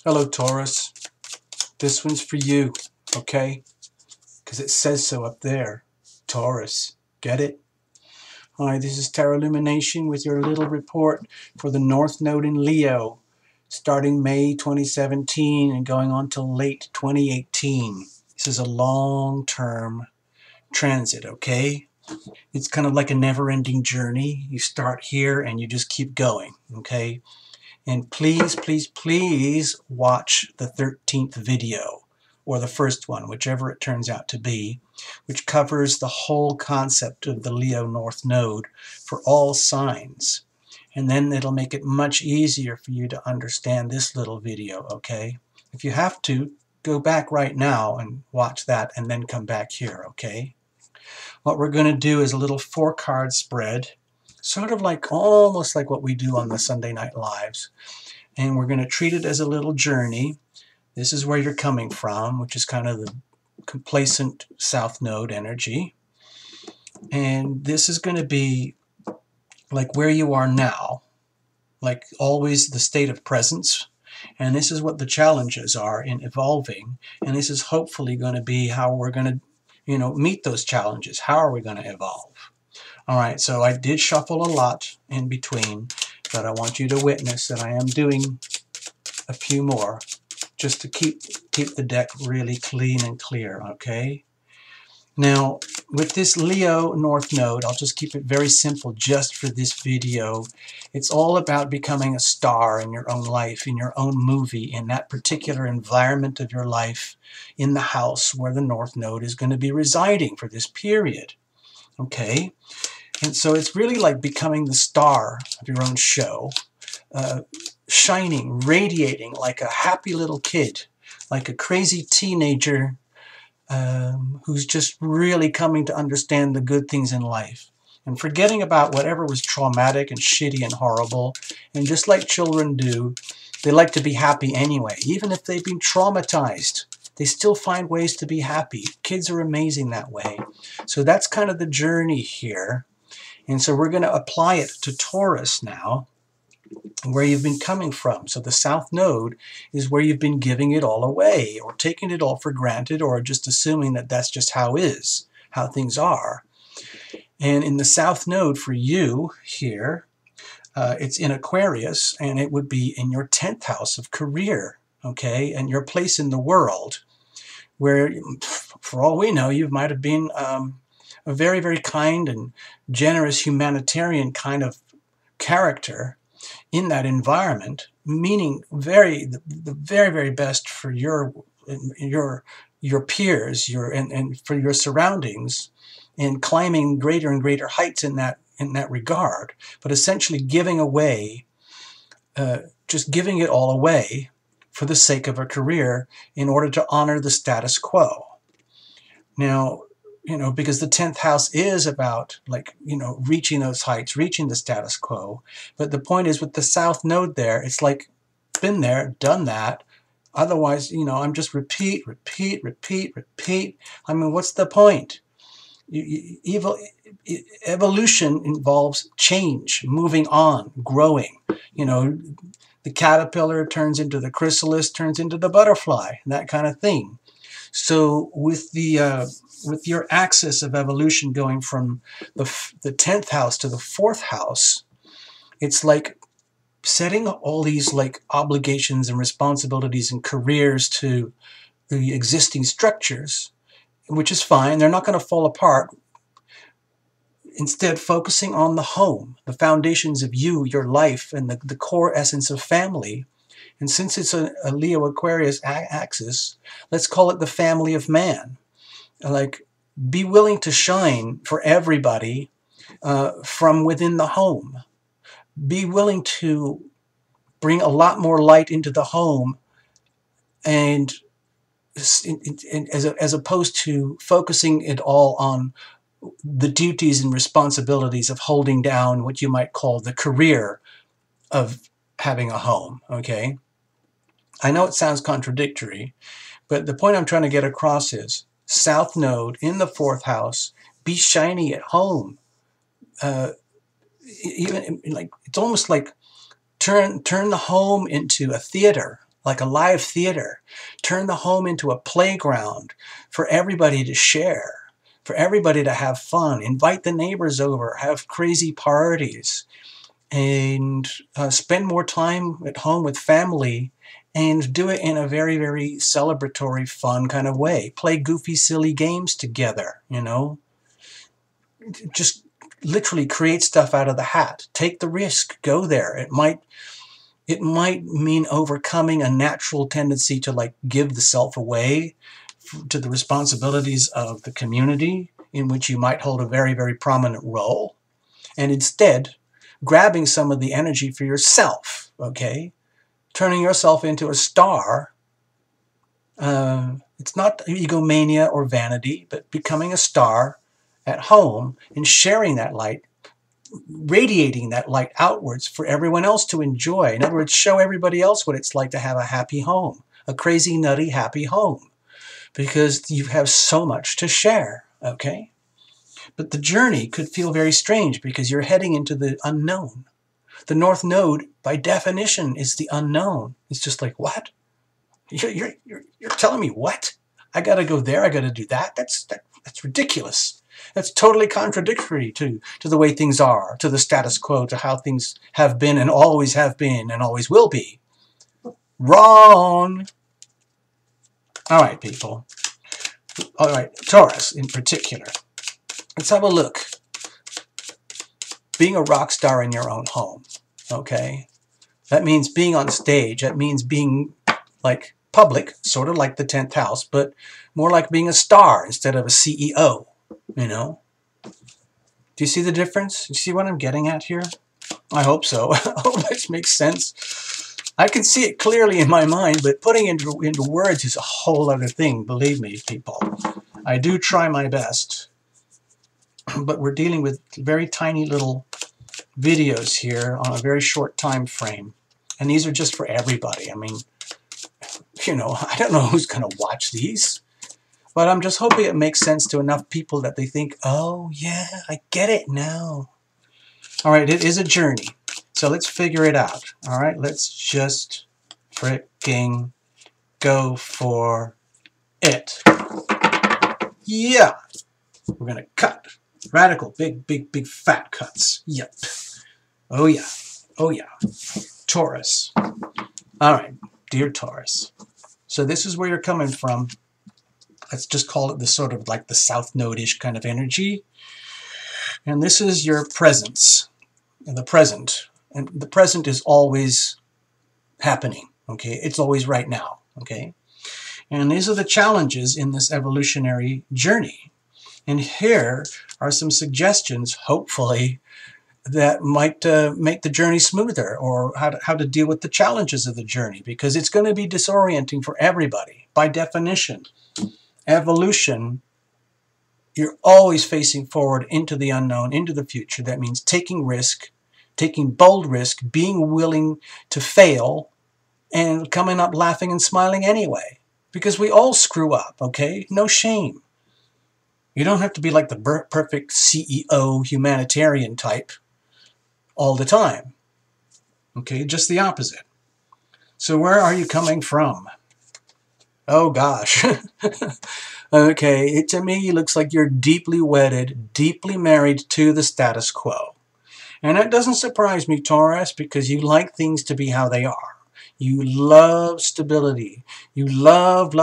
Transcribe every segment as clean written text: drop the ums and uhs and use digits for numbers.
Hello, Taurus. This one's for you, okay? Because it says so up there. Taurus. Get it? Hi, this is Tarot Illumination with your little report for the North Node in Leo, starting May 2017 and going on till late 2018. This is a long-term transit, okay? It's kind of like a never-ending journey. You start here and you just keep going, okay? And please, please, please watch the 13th video, or the first one, whichever it turns out to be, which covers the whole concept of the Leo North Node for all signs. And then it'll make it much easier for you to understand this little video, okay? If you have to, go back right now and watch that and then come back here, okay? What we're going to do is a little 4-card spread, sort of like, almost like what we do on the Sunday Night Lives. And we're going to treat it as a little journey. This is where you're coming from, which is kind of the complacent South Node energy. And this is going to be like where you are now, like always the state of presence. And this is what the challenges are in evolving. And this is hopefully going to be how we're going to, meet those challenges. How are we going to evolve? All right, so I did shuffle a lot in between, but I want you to witness that I am doing a few more just to keep the deck really clean and clear, okay? Now, with this Leo North Node, I'll just keep it very simple just for this video. It's all about becoming a star in your own life, in your own movie, in that particular environment of your life, in the house where the North Node is going to be residing for this period, okay? And so it's really like becoming the star of your own show, shining, radiating like a happy little kid, like a crazy teenager who's just really coming to understand the good things in life and forgetting about whatever was traumatic and shitty and horrible. And just like children do, they like to be happy anyway. Even if they've been traumatized, they still find ways to be happy. Kids are amazing that way. So that's kind of the journey here. And so we're going to apply it to Taurus now, where you've been coming from. So the South Node is where you've been giving it all away, or taking it all for granted, or just assuming that that's just how things are. And in the South Node for you here, it's in Aquarius, and it would be in your 10th house of career, okay, and your place in the world, where, for all we know, you might have been a very, very kind and generous humanitarian kind of character in that environment, meaning the very, very best for your peers, and for your surroundings, and climbing greater and greater heights in that regard. But essentially giving away, just giving it all away for the sake of a career in order to honor the status quo. Now, because the 10th house is about, reaching those heights, reaching the status quo. But the point is, with the South Node there, it's like, been there, done that. Otherwise, I'm just repeat. I mean, what's the point? Evolution involves change, moving on, growing. The caterpillar turns into the chrysalis, turns into the butterfly, that kind of thing. So with your axis of evolution going from the 10th house to the 4th house, it's like setting all these obligations and responsibilities and careers to the existing structures, which is fine. They're not going to fall apart. Instead, focusing on the home, the foundations of you, your life, and the core essence of family. And since it's a Leo Aquarius axis, let's call it the family of man. Be willing to shine for everybody from within the home. Be willing to bring a lot more light into the home, and as opposed to focusing it all on the duties and responsibilities of holding down what you might call the career of having a home, okay? I know it sounds contradictory, but the point I'm trying to get across is South Node in the 4th house, be shiny at home. Even it's almost like turn the home into a theater, like a live theater. Turn the home into a playground for everybody to share, for everybody to have fun. Invite the neighbors over, have crazy parties, and spend more time at home with family, and do it in a very, very celebratory, fun kind of way. Play goofy, silly games together, you know. Just literally create stuff out of the hat. Take the risk. Go there. It might mean overcoming a natural tendency to like give the self away to the responsibilities of the community in which you might hold a very, very prominent role, and instead grabbing some of the energy for yourself, okay? Turning yourself into a star. It's not egomania or vanity, but becoming a star at home and sharing that light, radiating that light outwards for everyone else to enjoy. In other words, show everybody else what it's like to have a happy home, a crazy, nutty, happy home, because you have so much to share, okay? But the journey could feel very strange because you're heading into the unknown. The North Node, by definition, is the unknown. It's just like, what? You're telling me what? I got to go there. I got to do that. That's ridiculous. That's totally contradictory to the way things are, to the status quo, to how things have been and always will be. Wrong. All right, people. All right, Taurus in particular. Let's have a look. Being a rock star in your own home, okay? That means being on stage. That means being like public, sort of like the 10th house, but more like being a star instead of a CEO, you know? Do you see the difference? You see what I'm getting at here? I hope so. I hope this makes sense. I can see it clearly in my mind, but putting it into words is a whole other thing, believe me, people. I do try my best, but we're dealing with very tiny little videos here on a very short time frame. And these are just for everybody. I mean, you know, I don't know who's going to watch these, but I'm just hoping it makes sense to enough people that they think, oh, yeah, I get it now. All right, it is a journey. So let's figure it out. All right, let's just freaking go for it. Yeah. We're going to cut. Radical, big, fat cuts. Yep. Oh, yeah. Oh, yeah. Taurus. All right, dear Taurus. So this is where you're coming from. Let's just call it the sort of like the South Node-ish kind of energy. And this is your presence. And the present. And the present is always happening. Okay? It's always right now. Okay? And these are the challenges in this evolutionary journey. And here are some suggestions, hopefully, that might make the journey smoother, or how to deal with the challenges of the journey, because it's going to be disorienting for everybody. By definition, evolution, you're always facing forward into the unknown, into the future. That means taking risk, taking bold risk, being willing to fail, and coming up laughing and smiling anyway. Because we all screw up, okay? No shame. You don't have to be like the perfect CEO humanitarian type all the time. Okay, just the opposite. So where are you coming from? Oh gosh. Okay, to me it looks like you're deeply wedded, deeply married to the status quo. And that doesn't surprise me, Taurus, because you like things to be how they are. You love stability. You love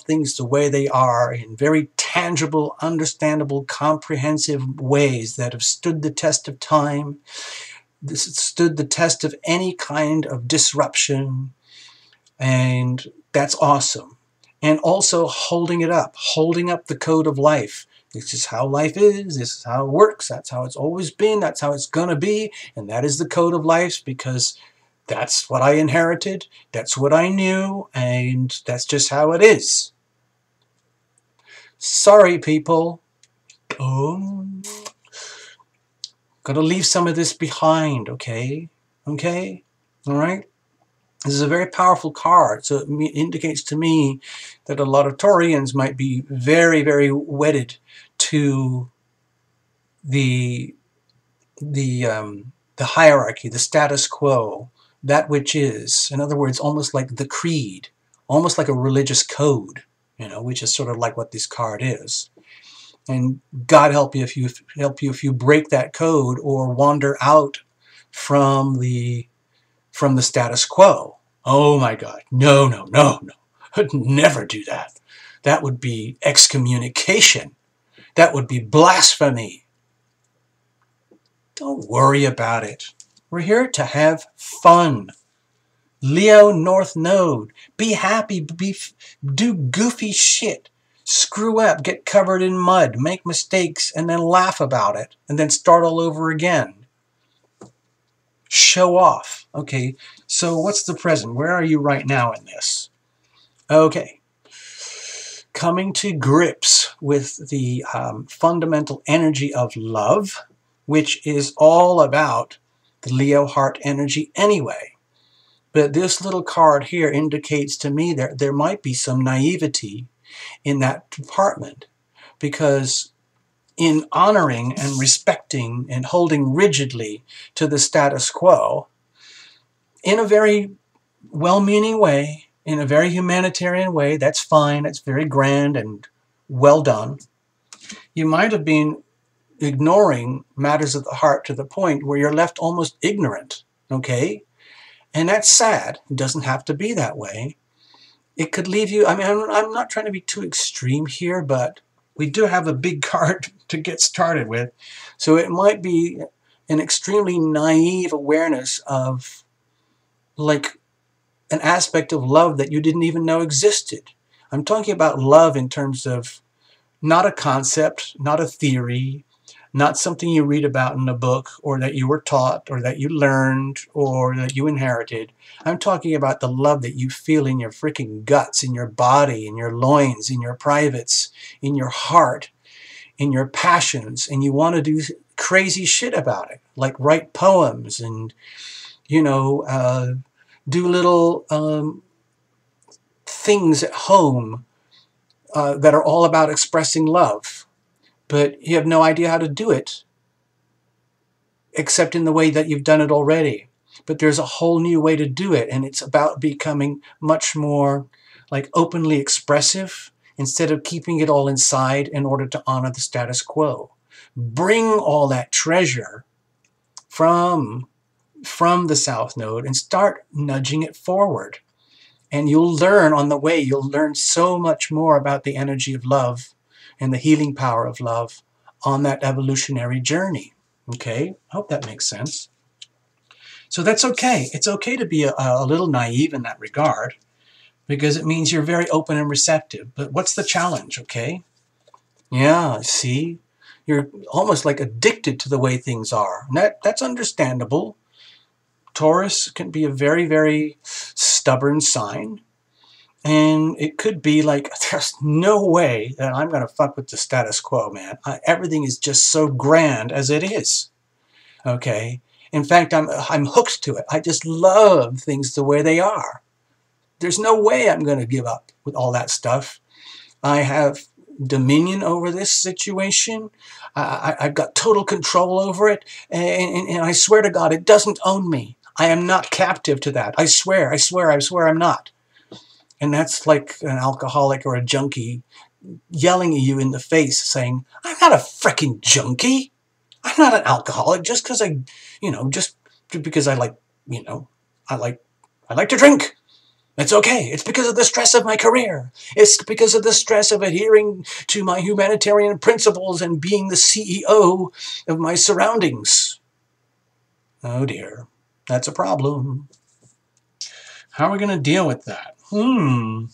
things the way they are, in very tangible, understandable, comprehensive ways that have stood the test of time. This stood the test of any kind of disruption, and that's awesome. And also holding up the code of life. This is how life is, this is how it works, that's how it's always been, that's how it's gonna be, and that is the code of life, because that's what I inherited, that's what I knew, and that's just how it is. Sorry, people. Oh. Got to leave some of this behind, okay? Okay? All right? This is a very powerful card, so it indicates to me that a lot of Taurians might be very, very wedded to the hierarchy, the status quo, that which is. In other words, almost like the creed, almost like a religious code, which is sort of like what this card is. And God help you if you break that code or wander out from the status quo. Oh my God, no, no, no, no. I'd never do that. That would be excommunication. That would be blasphemy. Don't worry about it. We're here to have fun. Leo North Node. Be happy. Do goofy shit. Screw up. Get covered in mud. Make mistakes and then laugh about it. And then start all over again. Show off. Okay, so what's the present? Where are you right now in this? Okay. Coming to grips with the fundamental energy of love, which is all about the Leo heart energy anyway. But this little card here indicates to me that there might be some naivety in that department, because in honoring and respecting and holding rigidly to the status quo, in a very well-meaning way, in a very humanitarian way, that's fine, that's very grand and well done, you might have been ignoring matters of the heart to the point where you're left almost ignorant, okay? And that's sad. It doesn't have to be that way. It could leave you, I mean, I'm not trying to be too extreme here, but we do have a big card to get started with. So it might be an extremely naive awareness of, like, an aspect of love that you didn't even know existed. I'm talking about love in terms of not a concept, not a theory, not something you read about in a book or that you were taught or that you learned or that you inherited. I'm talking about the love that you feel in your freaking guts, in your body, in your loins, in your privates, in your heart, in your passions, and you want to do crazy shit about it, like write poems and, do little things at home that are all about expressing love. But you have no idea how to do it, except in the way that you've done it already. But there's a whole new way to do it, and it's about becoming much more like openly expressive instead of keeping it all inside in order to honor the status quo. Bring all that treasure from the South Node and start nudging it forward. And you'll learn on the way, you'll learn so much more about the energy of love and the healing power of love on that evolutionary journey. Okay? I hope that makes sense. So that's okay. It's okay to be a little naive in that regard, because it means you're very open and receptive. But what's the challenge, okay? Yeah, see? You're almost like addicted to the way things are. And that's understandable. Taurus can be a very, very stubborn sign. And it could be like, there's no way that I'm going to fuck with the status quo, man. Everything is just so grand as it is. Okay? In fact, I'm hooked to it. I just love things the way they are. There's no way I'm going to give up with all that stuff. I have dominion over this situation. I've got total control over it. And I swear to God, it doesn't own me. I am not captive to that. I swear I'm not. And that's like an alcoholic or a junkie yelling at you in the face saying, I'm not a frickin' junkie. I'm not an alcoholic just because just because I like to drink. It's okay. It's because of the stress of my career. It's because of the stress of adhering to my humanitarian principles and being the CEO of my surroundings. Oh dear. That's a problem. How are we going to deal with that? The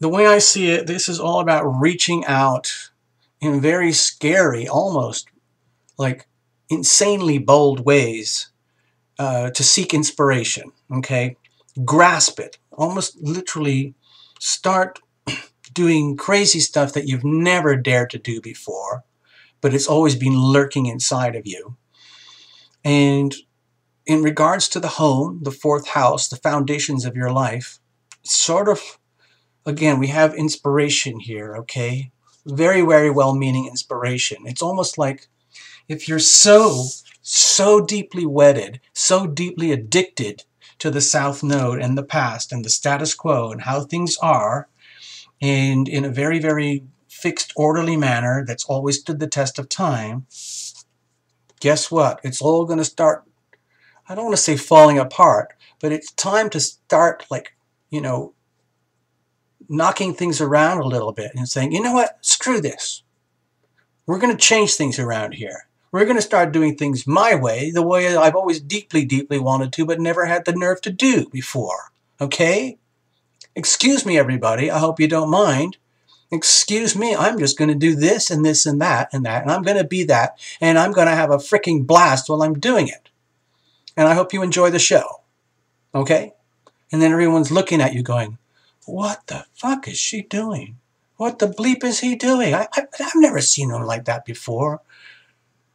way I see it, this is all about reaching out in very scary, almost like insanely bold ways to seek inspiration, okay? Grasp it. Almost literally start doing crazy stuff that you've never dared to do before, but it's always been lurking inside of you. And in regards to the home, the fourth house, the foundations of your life, sort of, again, we have inspiration here, okay? very, very well-meaning inspiration. It's almost like if you're so deeply wedded, so deeply addicted to the South Node and the past and the status quo and how things are, and in a very, very fixed, orderly manner that's always stood the test of time, guess what? It's all going to start, I don't want to say falling apart, but it's time to start, like, you know, knocking things around a little bit and saying, you know what, screw this. We're going to change things around here. We're going to start doing things my way, the way I've always deeply, deeply wanted to, but never had the nerve to do before. Okay? Excuse me, everybody. I hope you don't mind. Excuse me, I'm just going to do this and this and that, and I'm going to be that, and I'm going to have a freaking blast while I'm doing it. And I hope you enjoy the show. Okay? And then everyone's looking at you going, what the fuck is she doing? What the bleep is he doing? I've never seen him like that before.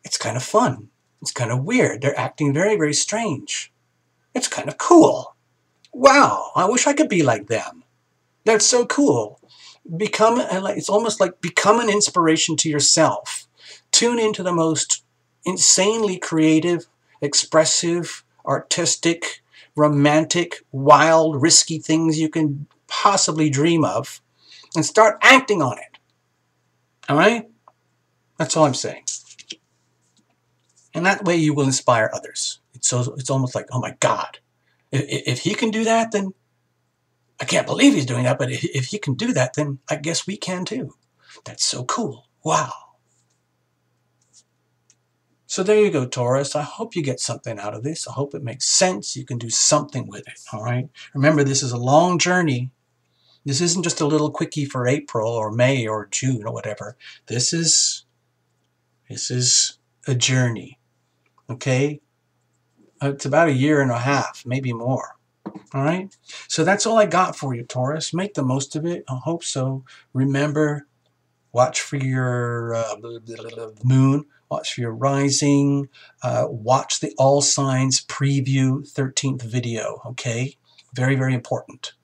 It's kind of fun. It's kind of weird. They're acting very, very strange. It's kind of cool. Wow, I wish I could be like them. That's so cool. It's almost like become an inspiration to yourself. Tune into the most insanely creative, expressive, artistic, romantic, wild, risky things you can possibly dream of, and start acting on it. All right? That's all I'm saying. And that way you will inspire others. It's almost like, oh my God, if he can do that, then I can't believe he's doing that, but if he can do that, then I guess we can too. That's so cool. Wow. So there you go, Taurus. I hope you get something out of this. I hope it makes sense. You can do something with it, all right? Remember, this is a long journey. This isn't just a little quickie for April or May or June or whatever. This is a journey, okay? It's about 1.5 years, maybe more. All right? So that's all I got for you, Taurus. Make the most of it. I hope so. Remember, watch for your moon. Watch for your rising. Watch the All Signs Preview 13th video, okay? Very, very important.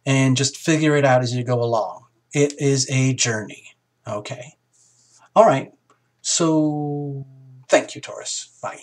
And just figure it out as you go along. It is a journey, okay? All right. So, thank you, Taurus. Bye.